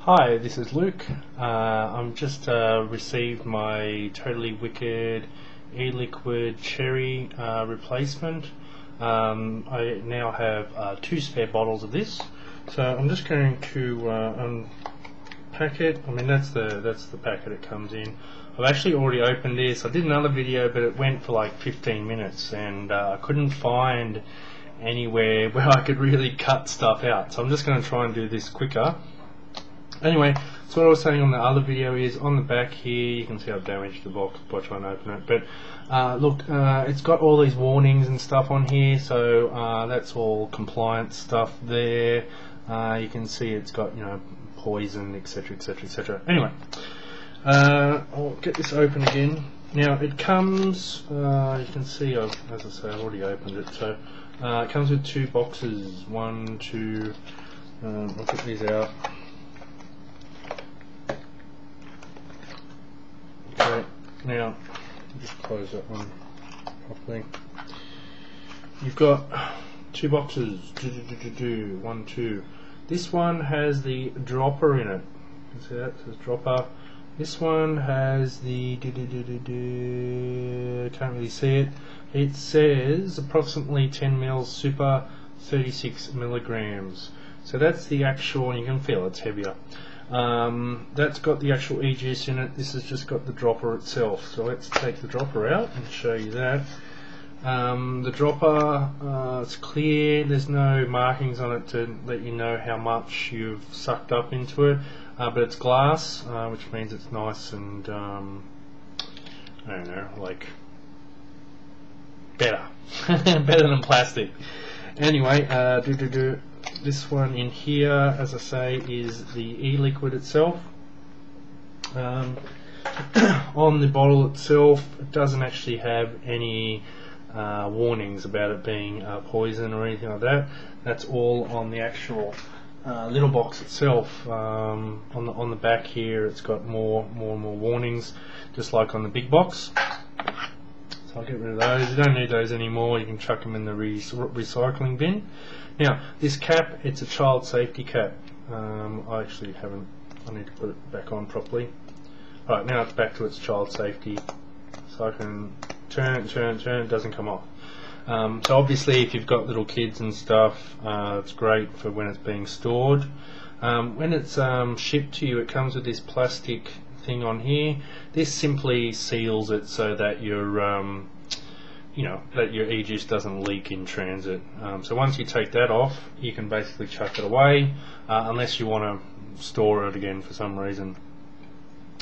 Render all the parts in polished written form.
Hi, this is Luke. I'm just received my Totally Wicked e-liquid cherry replacement. I now have 2 spare bottles of this, so I'm just going to unpack it. I mean, that's the packet it comes in. I've actually already opened this. I did another video, but it went for like 15 minutes, and I couldn't find anywhere where I could really cut stuff out. So I'm just going to try and do this quicker. Anyway, so what I was saying on the other video is on the back here you can see I've damaged the box by trying to open it, but look, it's got all these warnings and stuff on here, so that's all compliance stuff there. You can see it's got, you know, poison, etc, etc, etc. Anyway, I'll get this open again. Now it comes, you can see, as I say, I've already opened it, so it comes with 2 boxes, 1, 2, I'll get these out. Okay, now just close that one properly. You've got 2 boxes, 1, 2. This one has the dropper in it. You can see that, it says dropper. This one has the can't really see it. It says approximately 10 mils super 36 milligrams. So that's the actual, and you can feel it's heavier. That's got the actual eJuice in it. This has just got the dropper itself. So let's take the dropper out and show you that. The dropper, it's clear. There's no markings on it to let you know how much you've sucked up into it. But it's glass, which means it's nice and I don't know, like better, better than plastic. Anyway, this one in here, as I say, is the e-liquid itself. On the bottle itself, it doesn't actually have any warnings about it being poison or anything like that. That's all on the actual little box itself. On the back here, it's got more warnings, just like on the big box. So I'll get rid of those. You don't need those anymore. You can chuck them in the recycling bin. Now, this cap, it's a child safety cap. I actually haven't. I need to put it back on properly. Right, now it's back to its child safety. So I can turn, it doesn't come off. So obviously if you've got little kids and stuff, it's great for when it's being stored. When it's shipped to you, it comes with this plastic thing on here. This simply seals it so that your you know, that your eJuice doesn't leak in transit. So once you take that off, you can basically chuck it away, unless you want to store it again for some reason.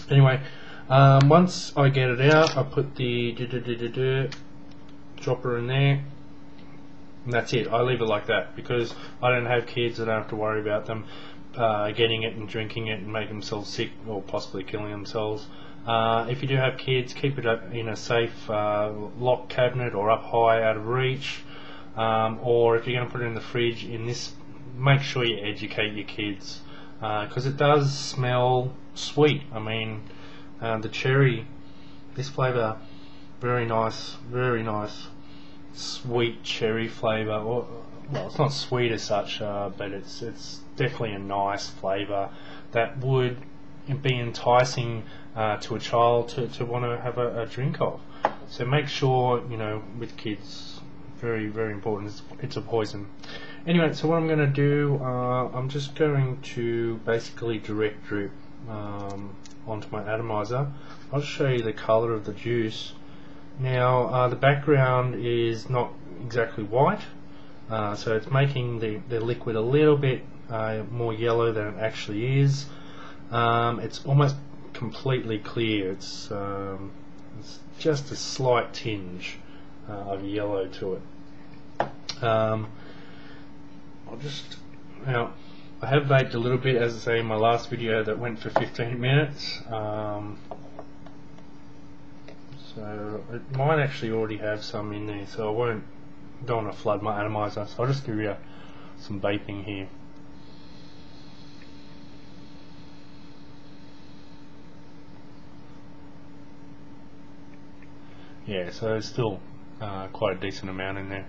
Anyway, once I get it out, I put the dropper in there, and that's it. I leave it like that because I don't have kids. I don't have to worry about them getting it and drinking it and making themselves sick or possibly killing themselves. If you do have kids, keep it in a safe locked cabinet or up high out of reach, or if you're going to put it in the fridge, make sure you educate your kids, because it does smell sweet. I mean, the cherry, this flavour, very nice sweet cherry flavour. Well, it's not sweet as such, but it's definitely a nice flavour that would be enticing to a child to want to have a drink of. So make sure, you know, with kids, very important, it's a poison. Anyway, so what I'm going to do, I'm just going to basically direct drip onto my atomizer. I'll show you the colour of the juice. Now the background is not exactly white, so it's making the liquid a little bit more yellow than it actually is. It's almost completely clear. It's just a slight tinge of yellow to it. Now I have vaped a little bit, as I say in my last video that went for 15 minutes. So it might actually already have some in there, so I don't want to flood my atomizer, so I'll just give you some vaping here. Yeah, so there's still quite a decent amount in there.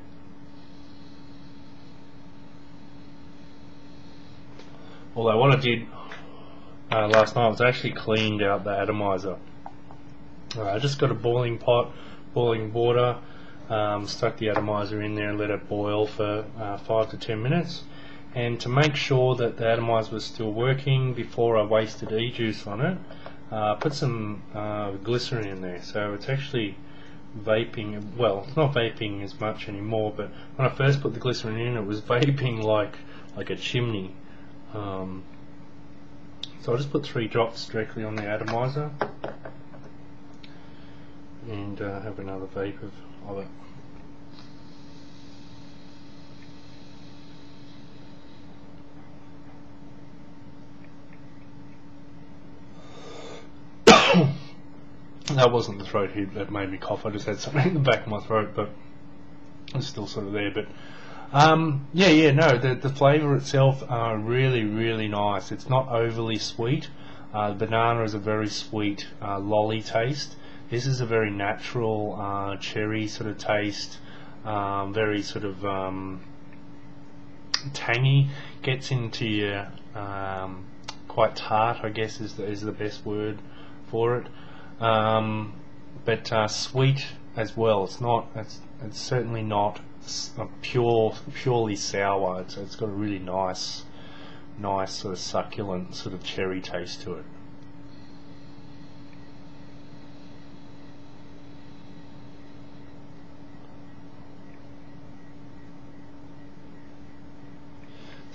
Although what I did last night was I actually cleaned out the atomizer. I just got a boiling pot, boiling water, stuck the atomizer in there and let it boil for 5 to 10 minutes. And to make sure that the atomizer was still working before I wasted eJuice on it, put some glycerin in there. So it's actually vaping. Well, it's not vaping as much anymore, but when I first put the glycerin in, it was vaping like a chimney. So I'll just put 3 drops directly on the atomizer and have another vape of it. That wasn't the throat hit that made me cough. I just had something in the back of my throat, but it's still sort of there. But the flavour itself really nice. It's not overly sweet. The banana is a very sweet lolly taste. This is a very natural cherry sort of taste. Very sort of tangy. Gets into your quite tart, I guess is the best word for it. But sweet as well. It's certainly not purely sour. It's got a really nice sort of succulent sort of cherry taste to it.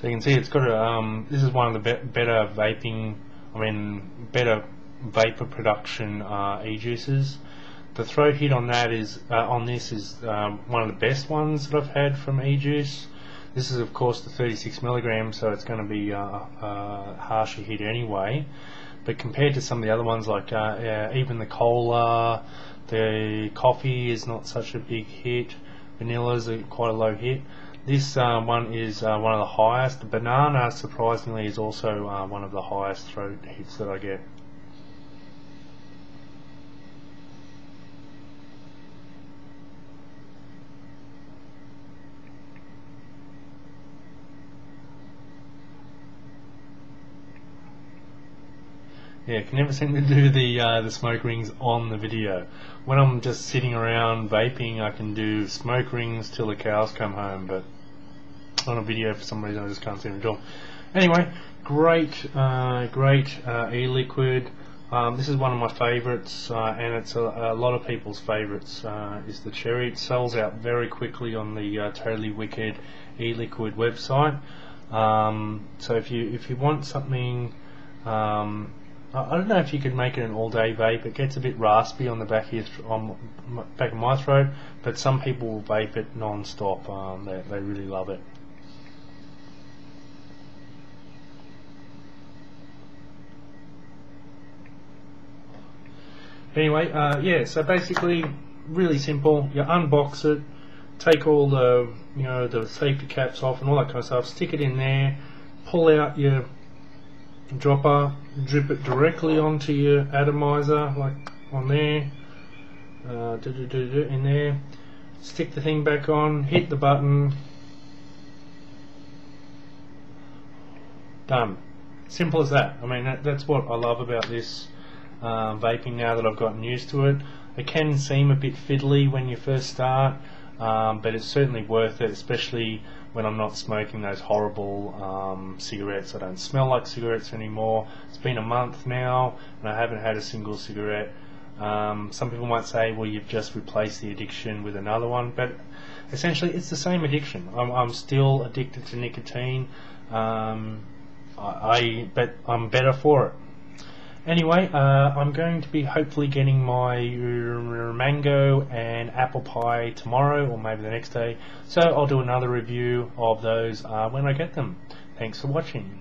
So you can see it's got a this is one of the better vapor production eJuices. The throat hit on that is on this is one of the best ones that I've had from eJuice. This is of course the 36 milligrams, so it's going to be a harsher hit anyway. But compared to some of the other ones, like even the cola, the coffee is not such a big hit. Vanilla is quite a low hit. This one is one of the highest. The banana, surprisingly, is also one of the highest throat hits that I get. Yeah, can never seem to do the smoke rings on the video. When I'm just sitting around vaping, I can do smoke rings till the cows come home, but on a video for some reason I just can't seem to do them. Anyway, great e-liquid. This is one of my favourites, and it's a lot of people's favourites. Is the cherry. It sells out very quickly on the Totally Wicked e-liquid website. So if you want something. I don't know if you could make it an all-day vape. It gets a bit raspy on the back of my throat, but some people will vape it non-stop. They really love it. Anyway, yeah. So basically, really simple. You unbox it, take all the the safety caps off and all that kind of stuff. Stick it in there. Pull out your dropper, drip it directly onto your atomizer, like on there, in there, stick the thing back on, hit the button, done. Simple as that. I mean, that's what I love about this vaping now that I've gotten used to it. It can seem a bit fiddly when you first start, but it's certainly worth it, especially when I'm not smoking those horrible cigarettes. I don't smell like cigarettes anymore. It's been a month now and I haven't had a single cigarette. Some people might say, well, you've just replaced the addiction with another one, but essentially it's the same addiction. I'm still addicted to nicotine, but I'm better for it. Anyway, I'm going to be hopefully getting my mango and apple pie tomorrow, or maybe the next day, so I'll do another review of those when I get them. Thanks for watching.